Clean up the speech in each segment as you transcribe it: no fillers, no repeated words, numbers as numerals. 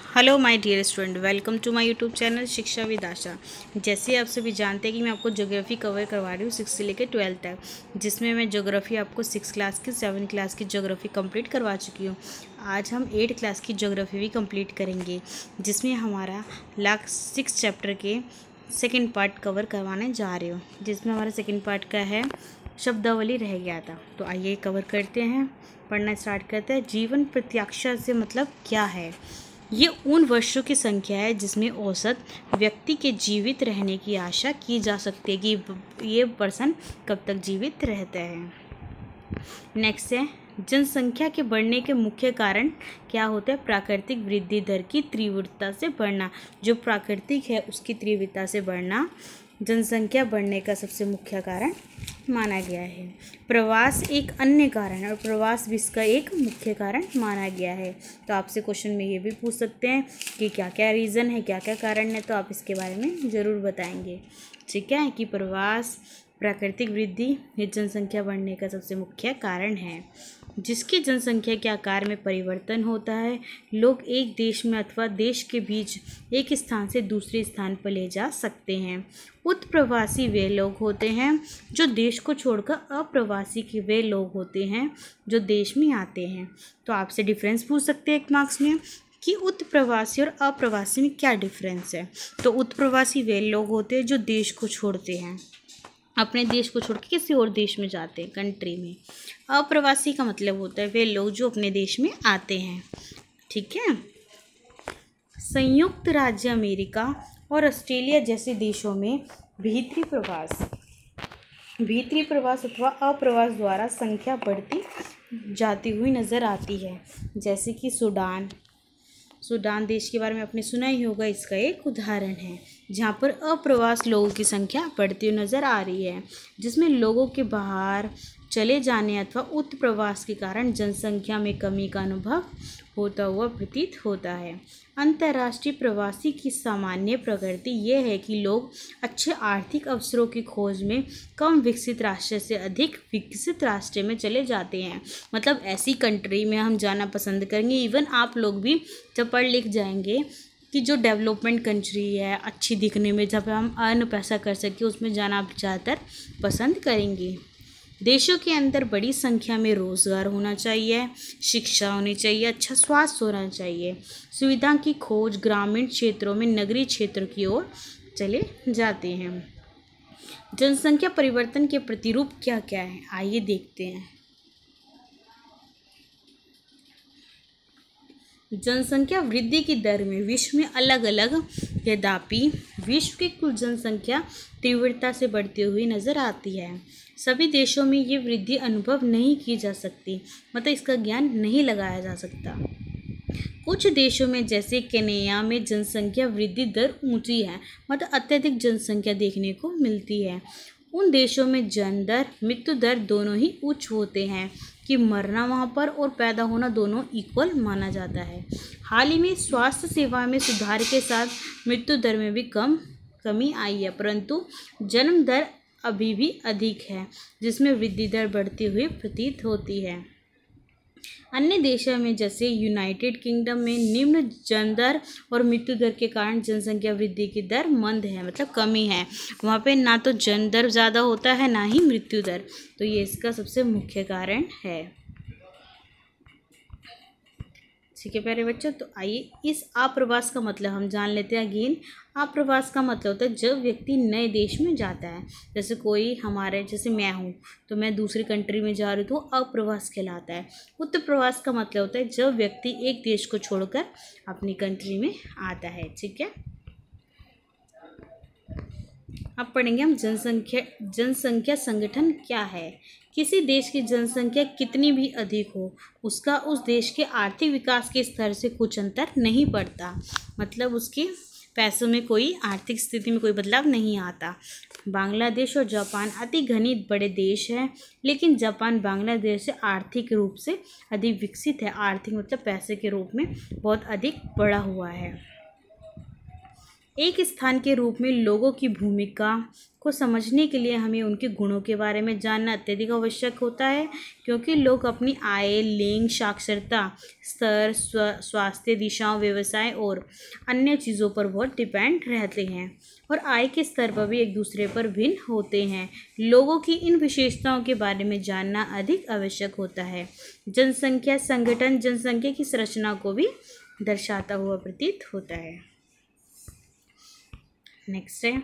Hello my dear student, welcome to my YouTube channel Shiksha with Asha. जैसे आप सभी जानते हैं कि मैं आपको ज्योग्राफी कवर करवा रही हूँ 6 से लेकर 12 तक, जिसमें मैं ज्योग्राफी आपको 6 क्लास की 7 क्लास की ज्योग्राफी कंप्लीट करवा चुकी हूँ। आज हम 8 क्लास की ज्योग्राफी भी कंप्लीट करेंगे, जिसमें हमारा लास्ट 6 चैप्टर के सेकेंड पार्ट कवर करवाने जा रही हूँ, जिसमें हमारा सेकेंड पार्ट का है शब्दावली रह गया था। तो आइए कवर करते हैं, पढ़ना स्टार्ट करते हैं। जीवन प्रत्याशा से मतलब क्या है? ये उन वर्षों की संख्या है जिसमें औसत व्यक्ति के जीवित रहने की आशा की जा सकती है कि ये पर्सन कब तक जीवित रहता है। नेक्स्ट है जनसंख्या के बढ़ने के मुख्य कारण क्या होते हैं? प्राकृतिक वृद्धि दर की तीव्रता से बढ़ना। जो प्राकृतिक है उसकी तीव्रता से बढ़ना जनसंख्या बढ़ने का सबसे मुख्य कारण माना गया है। प्रवास एक अन्य कारण है और प्रवास भी इसका एक मुख्य कारण माना गया है। तो आपसे क्वेश्चन में ये भी पूछ सकते हैं कि क्या क्या रीज़न है, क्या क्या कारण है, तो आप इसके बारे में ज़रूर बताएंगे। ठीक है, कि प्रवास, प्राकृतिक वृद्धि ये जनसंख्या बढ़ने का सबसे मुख्य कारण है। जिसकी जनसंख्या के आकार में परिवर्तन होता है, लोग एक देश में अथवा देश के बीच एक स्थान से दूसरे स्थान पर ले जा सकते हैं। उत्प्रवासी वे लोग होते हैं जो देश को छोड़कर अप्रवासी के वे लोग होते हैं जो देश में आते हैं। तो आपसे डिफरेंस पूछ सकते हैं एक मार्क्स में कि उत्प्रवासी और अप्रवासी में क्या डिफरेंस है। तो उत्प्रवासी वे लोग होते हैं जो देश को छोड़ते हैं, अपने देश को छोड़ के किसी और देश में जाते हैं, कंट्री में। अप्रवासी का मतलब होता है वे लोग जो अपने देश में आते हैं। ठीक है। संयुक्त राज्य अमेरिका और ऑस्ट्रेलिया जैसे देशों में भीतरी प्रवास अथवा अप्रवास द्वारा संख्या बढ़ती जाती हुई नज़र आती है। जैसे कि सूडान देश के बारे में आपने सुना ही होगा, इसका एक उदाहरण है जहाँ पर अप्रवास लोगों की संख्या बढ़ती हुई नज़र आ रही है, जिसमें लोगों के बाहर चले जाने अथवा उत्प्रवास के कारण जनसंख्या में कमी का अनुभव होता हुआ प्रतीत होता है। अंतर्राष्ट्रीय प्रवासी की सामान्य प्रकृति यह है कि लोग अच्छे आर्थिक अवसरों की खोज में कम विकसित राष्ट्र से अधिक विकसित राष्ट्र में चले जाते हैं। मतलब ऐसी कंट्री में हम जाना पसंद करेंगे। इवन आप लोग भी जब पढ़ लिख जाएंगे कि जो डेवलपमेंट कंट्री है, अच्छी दिखने में, जब हम अर्न पैसा कर सके, उसमें जाना आप ज़्यादातर पसंद करेंगे। देशों के अंदर बड़ी संख्या में रोज़गार होना चाहिए, शिक्षा होनी चाहिए, अच्छा स्वास्थ्य होना चाहिए। सुविधा की खोज ग्रामीण क्षेत्रों में नगरीय क्षेत्र की ओर चले जाते हैं। जनसंख्या परिवर्तन के प्रतिरूप क्या क्या है, आइए देखते हैं। जनसंख्या वृद्धि की दर में विश्व में अलग अलग, यद्यपि विश्व की कुल जनसंख्या तीव्रता से बढ़ती हुई नजर आती है। सभी देशों में ये वृद्धि अनुभव नहीं की जा सकती, मतलब इसका ज्ञान नहीं लगाया जा सकता। कुछ देशों में जैसे केन्या में जनसंख्या वृद्धि दर ऊंची है, मतलब अत्यधिक जनसंख्या देखने को मिलती है। उन देशों में जन्म दर, मृत्यु दर दोनों ही उच्च होते हैं कि मरना वहाँ पर और पैदा होना दोनों इक्वल माना जाता है। हाल ही में स्वास्थ्य सेवा में सुधार के साथ मृत्यु दर में भी कमी आई है, परंतु जन्म दर अभी भी अधिक है, जिसमें वृद्धि दर बढ़ती हुई प्रतीत होती है। अन्य देशों में जैसे यूनाइटेड किंगडम में निम्न जन्म दर और मृत्यु दर के कारण जनसंख्या वृद्धि की दर मंद है, मतलब कमी है। वहाँ पे ना तो जन्म दर ज़्यादा होता है, ना ही मृत्यु दर। तो ये इसका सबसे मुख्य कारण है। ठीक है प्यारे बच्चों, तो आइए इस अप्रवास का मतलब हम जान लेते हैं। अगेन, अप्रवास का मतलब होता है जब व्यक्ति नए देश में जाता है। जैसे कोई हमारे, जैसे मैं हूँ तो मैं दूसरी कंट्री में जा रही हूँ, तो अप्रवास कहलाता है। उत्प्रवास का मतलब होता है जब व्यक्ति एक देश को छोड़कर अपनी कंट्री में आता है। ठीक है, अब पढ़ेंगे हम जनसंख्या संगठन क्या है। किसी देश की जनसंख्या कितनी भी अधिक हो, उसका उस देश के आर्थिक विकास के स्तर से कुछ अंतर नहीं पड़ता, मतलब उसके पैसों में कोई, आर्थिक स्थिति में कोई बदलाव नहीं आता। बांग्लादेश और जापान अति घनित बड़े देश हैं, लेकिन जापान बांग्लादेश से आर्थिक रूप से अधिक विकसित है। आर्थिक मतलब पैसे के रूप में बहुत अधिक बड़ा हुआ है। एक स्थान के रूप में लोगों की भूमिका को समझने के लिए हमें उनके गुणों के बारे में जानना अत्यधिक आवश्यक होता है, क्योंकि लोग अपनी आय, लिंग, साक्षरता स्तर, स्वास्थ्य, दिशाओं, व्यवसाय और अन्य चीज़ों पर बहुत डिपेंड रहते हैं और आय के स्तर पर भी एक दूसरे पर भिन्न होते हैं। लोगों की इन विशेषताओं के बारे में जानना अधिक आवश्यक होता है। जनसंख्या संगठन जनसंख्या की संरचना को भी दर्शाता हुआ प्रतीत होता है। नेक्स्ट है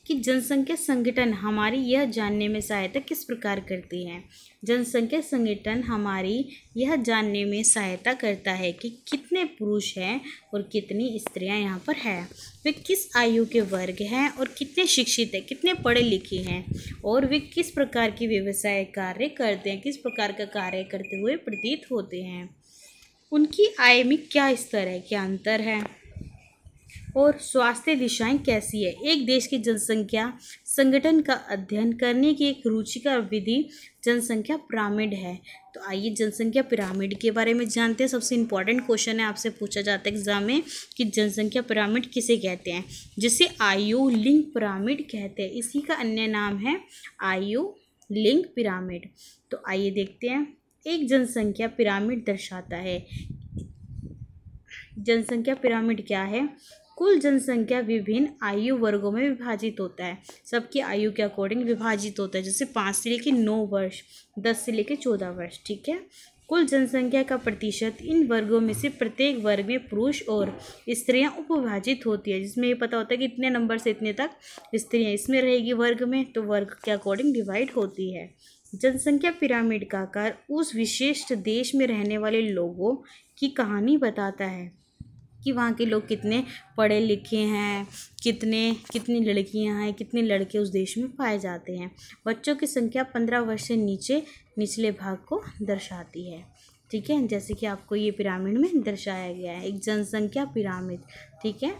कि जनसंख्या संगठन हमारी यह जानने में सहायता किस प्रकार करती है। जनसंख्या संगठन हमारी यह जानने में सहायता करता है कि कितने पुरुष हैं और कितनी स्त्रियां यहाँ पर हैं, वे किस आयु के वर्ग हैं और कितने शिक्षित हैं, कितने पढ़े लिखे हैं और वे किस प्रकार की व्यवसाय कार्य करते हैं, किस प्रकार का कार्य करते हुए प्रतीत होते हैं, उनकी आय में क्या स्तर है, क्या अंतर है और स्वास्थ्य दिशाएं कैसी है। एक देश की जनसंख्या संगठन का अध्ययन करने की एक रुचिकर विधि जनसंख्या पिरामिड है। तो आइए जनसंख्या पिरामिड के बारे में जानते हैं। सबसे इम्पॉर्टेंट क्वेश्चन है, आपसे पूछा जाता है एग्जाम में कि जनसंख्या पिरामिड किसे कहते हैं, जिसे आयु लिंग पिरामिड कहते हैं। इसी का अन्य नाम है आयु लिंग पिरामिड। तो आइए देखते हैं। एक जनसंख्या पिरामिड दर्शाता है। जनसंख्या पिरामिड क्या है? कुल जनसंख्या विभिन्न आयु वर्गों में विभाजित होता है, सबकी आयु के अकॉर्डिंग विभाजित होता है, जैसे 5 से लेकर 9 वर्ष, 10 से लेकर 14 वर्ष। ठीक है। कुल जनसंख्या का प्रतिशत इन वर्गों में से प्रत्येक वर्ग में पुरुष और स्त्रियां उपविभाजित होती है, जिसमें ये पता होता है कि इतने नंबर से इतने तक स्त्रियां इसमें रहेगी वर्ग में, तो वर्ग के अकॉर्डिंग डिवाइड होती है। जनसंख्या पिरामिड का आकार उस विशिष्ट देश में रहने वाले लोगों की कहानी बताता है कि वहाँ के लोग कितने पढ़े लिखे हैं, कितनी लड़कियां हैं, कितने लड़के उस देश में पाए जाते हैं। बच्चों की संख्या 15 वर्ष से निचले भाग को दर्शाती है। ठीक है, जैसे कि आपको ये पिरामिड में दर्शाया गया है, एक जनसंख्या पिरामिड। ठीक है।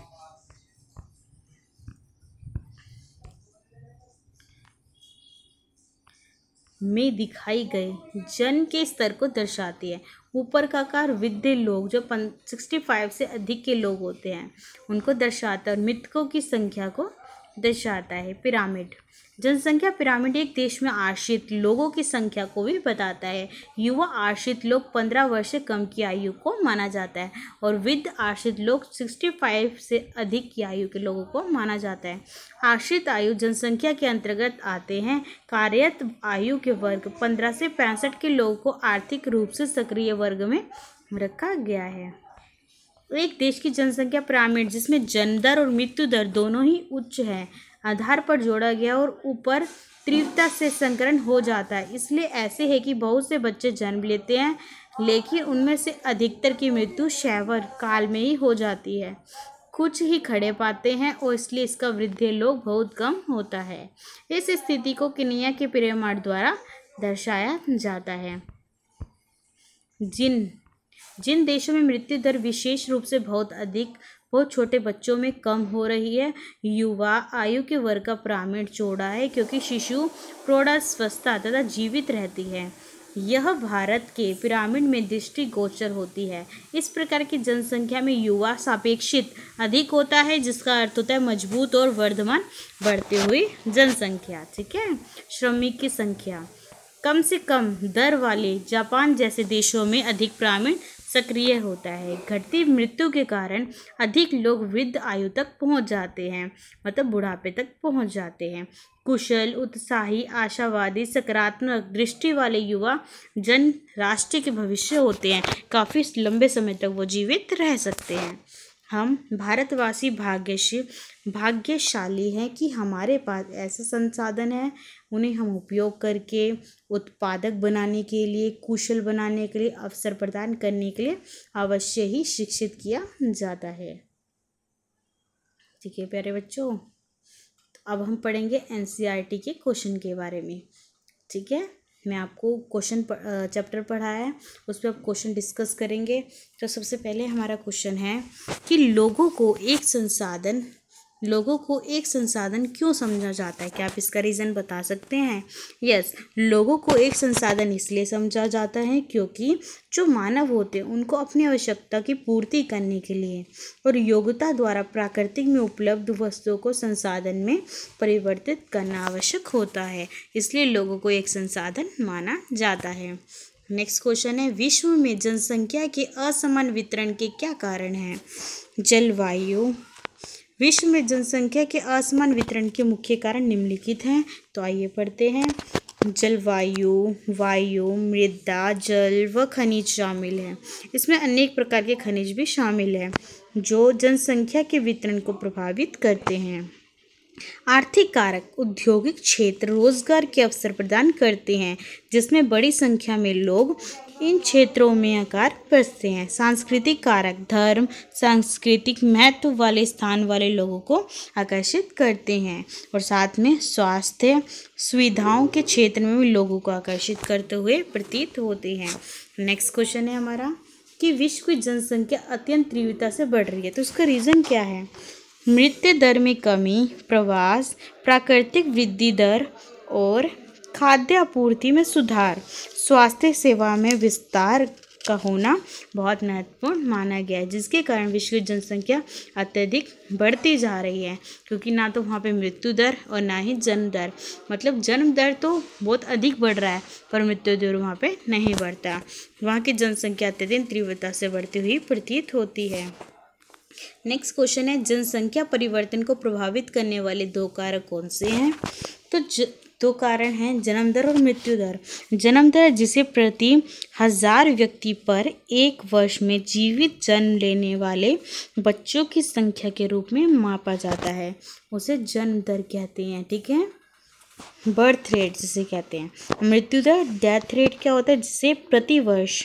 में दिखाई गए जन के स्तर को दर्शाती है। ऊपर का आकार वृद्ध लोग जो 65 से अधिक के लोग होते हैं उनको दर्शाता है और मृतकों की संख्या को दर्शाता है। पिरामिड जनसंख्या पिरामिड एक देश में आश्रित लोगों की संख्या को भी बताता है। युवा आश्रित लोग 15 वर्ष से कम की आयु को माना जाता है और वृद्ध आश्रित लोग 65 से अधिक की आयु के लोगों को माना जाता है। आश्रित आयु जनसंख्या के अंतर्गत आते हैं। कार्यरत आयु के वर्ग 15 से 65 के लोगों को आर्थिक रूप से सक्रिय वर्ग में रखा गया है। एक देश की जनसंख्या पिरामिड जिसमें जन्म दर और मृत्यु दर दोनों ही उच्च है आधार पर जोड़ा गया और ऊपर तीव्रता से संकरण हो जाता है। इसलिए ऐसे है कि बहुत से बच्चे जन्म लेते हैं लेकिन उनमें से अधिकतर की मृत्यु शैशव काल में ही हो जाती है, कुछ ही खड़े पाते हैं और इसलिए इसका वृद्धि लोग बहुत कम होता है। इस स्थिति को केनिया के पिरामिड द्वारा दर्शाया जाता है। जिन देशों में मृत्यु दर विशेष रूप से बहुत छोटे बच्चों में कम हो रही है, युवा आयु के वर्ग का पिरामिड चौड़ा है क्योंकि शिशु प्रौढ़ावस्था तथा जीवित रहती है। यह भारत के पिरामिड में दृष्टिगोचर होती है। इस प्रकार की जनसंख्या में युवा सापेक्षित अधिक होता है, जिसका अर्थ होता है मजबूत और वर्धमान बढ़ती हुई जनसंख्या। ठीक है। श्रमिक की संख्या कम से कम दर वाले जापान जैसे देशों में अधिक पिरामिड सक्रिय होता है। घटती मृत्यु के कारण अधिक लोग वृद्ध आयु तक पहुंच जाते हैं, मतलब बुढ़ापे तक पहुंच जाते हैं। कुशल, उत्साही, आशावादी, सकारात्मक दृष्टि वाले युवा जन राष्ट्र के भविष्य होते हैं। काफ़ी लंबे समय तक वो जीवित रह सकते हैं। हम भारतवासी भाग्यशाली हैं कि हमारे पास ऐसे संसाधन हैं, उन्हें हम उपयोग करके उत्पादक बनाने के लिए, कुशल बनाने के लिए, अवसर प्रदान करने के लिए अवश्य ही शिक्षित किया जाता है। ठीक है प्यारे बच्चों, तो अब हम पढ़ेंगे एनसीईआरटी के क्वेश्चन के बारे में। ठीक है, मैं आपको क्वेश्चन चैप्टर पढ़ाया है, उस पर आप क्वेश्चन डिस्कस करेंगे। तो सबसे पहले हमारा क्वेश्चन है कि लोगों को एक संसाधन लोगों को एक संसाधन क्यों समझा जाता है? क्या आप इसका रीज़न बता सकते हैं? यस, लोगों को एक संसाधन इसलिए समझा जाता है क्योंकि जो मानव होते हैं उनको अपनी आवश्यकता की पूर्ति करने के लिए और योग्यता द्वारा प्राकृतिक में उपलब्ध वस्तुओं को संसाधन में परिवर्तित करना आवश्यक होता है, इसलिए लोगों को एक संसाधन माना जाता है। नेक्स्ट क्वेश्चन है, विश्व में जनसंख्या के असमान वितरण के क्या कारण हैं? जलवायु। विश्व में जनसंख्या के असमान वितरण के मुख्य कारण निम्नलिखित हैं, तो आइए पढ़ते हैं। जलवायु, वायु, मृदा, जल व खनिज शामिल हैं। इसमें अनेक प्रकार के खनिज भी शामिल हैं जो जनसंख्या के वितरण को प्रभावित करते हैं। आर्थिक कारक, औद्योगिक क्षेत्र रोजगार के अवसर प्रदान करते हैं जिसमें बड़ी संख्या में लोग इन क्षेत्रों में आकर बसते हैं। सांस्कृतिक कारक, धर्म, सांस्कृतिक महत्व वाले स्थान वाले लोगों को आकर्षित करते हैं और साथ में स्वास्थ्य सुविधाओं के क्षेत्र में भी लोगों को आकर्षित करते हुए प्रतीत होते हैं। नेक्स्ट क्वेश्चन है हमारा कि विश्व की जनसंख्या अत्यंत तीव्रता से बढ़ रही है, तो उसका रीज़न क्या है? मृत्यु दर में कमी, प्रवास, प्राकृतिक वृद्धि दर और खाद्य आपूर्ति में सुधार, स्वास्थ्य सेवा में विस्तार का होना बहुत महत्वपूर्ण माना गया है, जिसके कारण विश्व की जनसंख्या अत्यधिक बढ़ती जा रही है क्योंकि ना तो वहाँ पे मृत्यु दर और ना ही जन्म दर, मतलब जन्म दर तो बहुत अधिक बढ़ रहा है पर मृत्यु दर वहाँ पे नहीं बढ़ता। वहाँ की जनसंख्या अत्यधिक तीव्रता से बढ़ती हुई प्रतीत होती है। नेक्स्ट क्वेश्चन है, जनसंख्या परिवर्तन को प्रभावित करने वाले दो कारक कौन से हैं? तो दो कारण हैं, जन्म दर और मृत्यु दर। जन्म दर जिसे प्रति 1000 व्यक्ति पर एक वर्ष में जीवित जन्म लेने वाले बच्चों की संख्या के रूप में मापा जाता है, उसे जन्म दर कहते हैं। ठीक है, बर्थ रेट जिसे कहते हैं। मृत्यु दर, डेथ रेट क्या होता है? जिसे प्रति वर्ष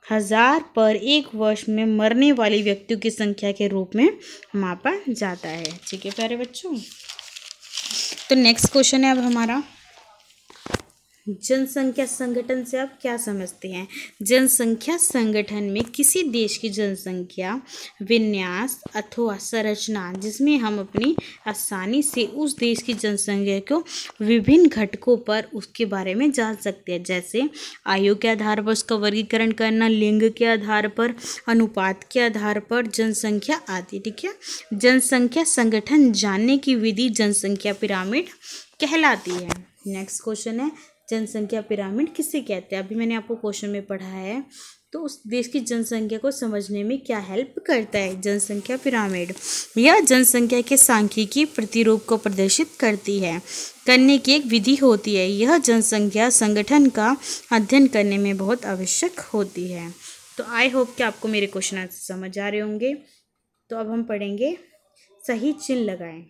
1000 पर एक वर्ष में मरने वाले व्यक्तियों की संख्या के रूप में मापा जाता है। ठीक है प्यारे बच्चों, तो नेक्स्ट क्वेश्चन है अब हमारा, जनसंख्या संगठन से आप क्या समझते हैं? जनसंख्या संगठन में किसी देश की जनसंख्या विन्यास अथवा संरचना जिसमें हम अपनी आसानी से उस देश की जनसंख्या को विभिन्न घटकों पर उसके बारे में जान सकते हैं, जैसे आयु के आधार पर उसका वर्गीकरण करना, लिंग के आधार पर, अनुपात के आधार पर, जनसंख्या आदि। ठीक है, जनसंख्या संगठन जानने की विधि जनसंख्या पिरामिड कहलाती है। नेक्स्ट क्वेश्चन है, जनसंख्या पिरामिड किसे कहते हैं? अभी मैंने आपको क्वेश्चन में पढ़ा है, तो उस देश की जनसंख्या को समझने में क्या हेल्प करता है जनसंख्या पिरामिड? यह जनसंख्या के सांख्यिकी प्रतिरूप को प्रदर्शित करती है, करने की एक विधि होती है। यह जनसंख्या संगठन का अध्ययन करने में बहुत आवश्यक होती है। तो आई होप कि आपको मेरे क्वेश्चन समझ आ रहे होंगे। तो अब हम पढ़ेंगे सही चिन्ह लगाएं।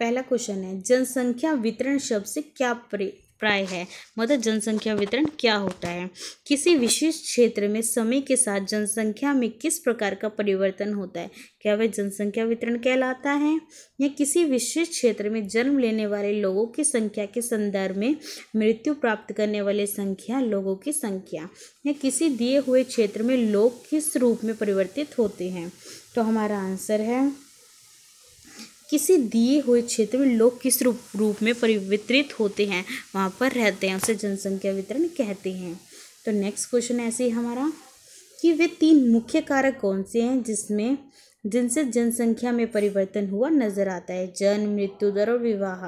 पहला क्वेश्चन है, जनसंख्या वितरण शब्द से क्या प्राय है? मतलब जनसंख्या वितरण क्या होता है? किसी विशेष क्षेत्र में समय के साथ जनसंख्या में किस प्रकार का परिवर्तन होता है, क्या वह जनसंख्या वितरण कहलाता है? या किसी विशेष क्षेत्र में जन्म लेने वाले लोगों की संख्या के संदर्भ में मृत्यु प्राप्त करने वाले संख्या लोगों की संख्या, या किसी दिए हुए क्षेत्र में लोग किस रूप में परिवर्तित होते हैं? तो हमारा आंसर है किसी दिए हुए क्षेत्र में लोग किस रूप में परिवर्तित होते हैं, वहाँ पर रहते हैं, उसे जनसंख्या वितरण कहते हैं। तो नेक्स्ट क्वेश्चन ऐसे ही हमारा कि वे 3 मुख्य कारक कौन से हैं जिनसे जनसंख्या में परिवर्तन हुआ नजर आता है? जन्म, मृत्यु दर और विवाह,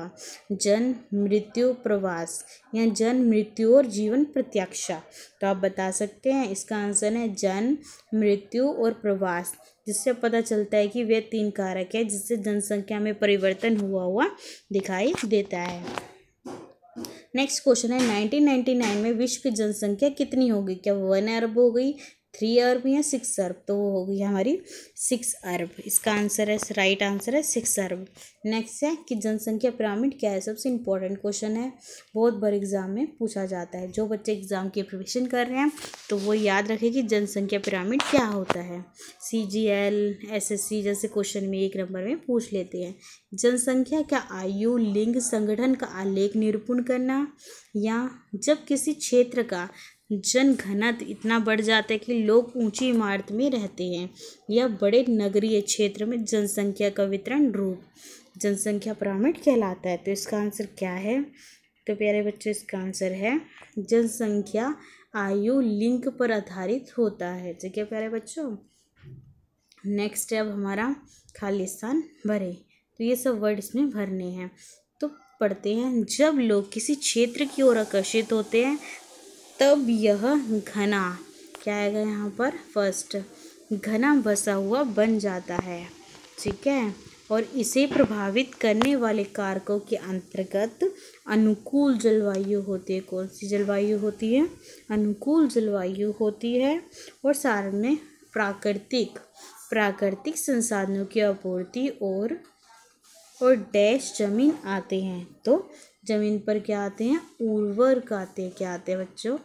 जन्म, मृत्यु, प्रवास, या जन्म, मृत्यु और जीवन प्रत्याशा। तो आप बता सकते हैं, इसका आंसर है जन्म, मृत्यु और प्रवास, जिससे पता चलता है कि वे 3 कारक हैं जिससे जनसंख्या में परिवर्तन हुआ दिखाई देता है। नेक्स्ट क्वेश्चन है, 1999 में विश्व की जनसंख्या कितनी होगी? क्या 1 अरब हो गई, 3 अरब या 6 अरब? तो वो हो गई हमारी 6 अरब। इसका आंसर है, राइट आंसर है 6 अरब। नेक्स्ट है कि जनसंख्या पिरामिड क्या है? सबसे इम्पोर्टेंट क्वेश्चन है, बहुत बार एग्जाम में पूछा जाता है। जो बच्चे एग्जाम की प्रिपरेशन कर रहे हैं तो वो याद रखें कि जनसंख्या पिरामिड क्या होता है। CGL, SSC जैसे क्वेश्चन में 1 नंबर में पूछ लेते हैं। जनसंख्या का आयु, लिंग, संगठन का आलेख निरूपण करना, या जब किसी क्षेत्र का जनघनत्व इतना बढ़ जाता है कि लोग ऊंची इमारत में रहते हैं या बड़े नगरीय क्षेत्र में जनसंख्या का वितरण रूप जनसंख्या पिरामिड कहलाता है। तो इसका आंसर क्या है? तो प्यारे बच्चों, इसका आंसर है जनसंख्या आयु लिंग पर आधारित होता है। ठीक है प्यारे बच्चों। नेक्स्ट है अब हमारा खाली स्थान भरे। तो ये सब वर्ड इसमें भरने हैं। तो पढ़ते हैं। जब लोग किसी क्षेत्र की ओर आकर्षित होते हैं तब यह घना, क्या आएगा यहाँ पर? फर्स्ट, घना बसा हुआ बन जाता है। ठीक है। और इसे प्रभावित करने वाले कारकों के अंतर्गत अनुकूल जलवायु होती है। कौन सी जलवायु होती है? अनुकूल जलवायु होती है। और सारे में प्राकृतिक संसाधनों की आपूर्ति और डैश जमीन आते हैं। तो जमीन पर क्या आते हैं? उर्वरक आते हैं। क्या आते हैं बच्चों?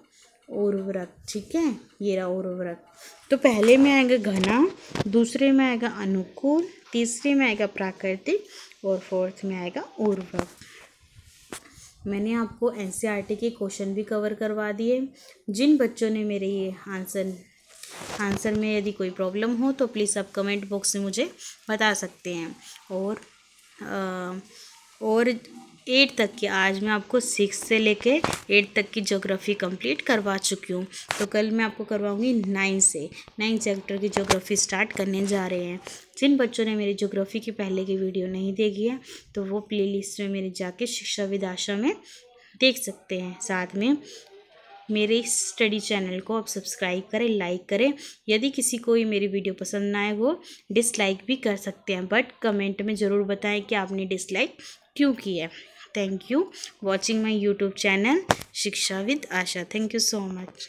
उर्वरक। ठीक है, ये रहा उर्वरक। तो पहले में आएगा घना, दूसरे में आएगा अनुकूल, तीसरे में आएगा प्राकृतिक और फोर्थ में आएगा उर्वरक। मैंने आपको एनसीईआरटी के क्वेश्चन भी कवर करवा दिए। जिन बच्चों ने मेरे ये आंसर में यदि कोई प्रॉब्लम हो तो प्लीज़ आप कमेंट बॉक्स में मुझे बता सकते हैं। और 8 तक की, आज मैं आपको 6 से लेके 8 तक की ज्योग्राफी कंप्लीट करवा चुकी हूँ। तो कल मैं आपको करवाऊँगी 9 चैप्टर की ज्योग्राफी स्टार्ट करने जा रहे हैं। जिन बच्चों ने मेरी ज्योग्राफी की पहले की वीडियो नहीं देखी है तो वो प्लेलिस्ट में मेरे जाके शिक्षा विद आशा में देख सकते हैं। साथ में मेरे स्टडी चैनल को आप सब्सक्राइब करें, लाइक करें। यदि किसी को ये मेरी वीडियो पसंद ना आए वो डिसलाइक भी कर सकते हैं, बट कमेंट में ज़रूर बताएं कि आपने डिसलाइक क्यों किया है। Thank you watching my YouTube channel Shiksha with Asha. Thank you so much.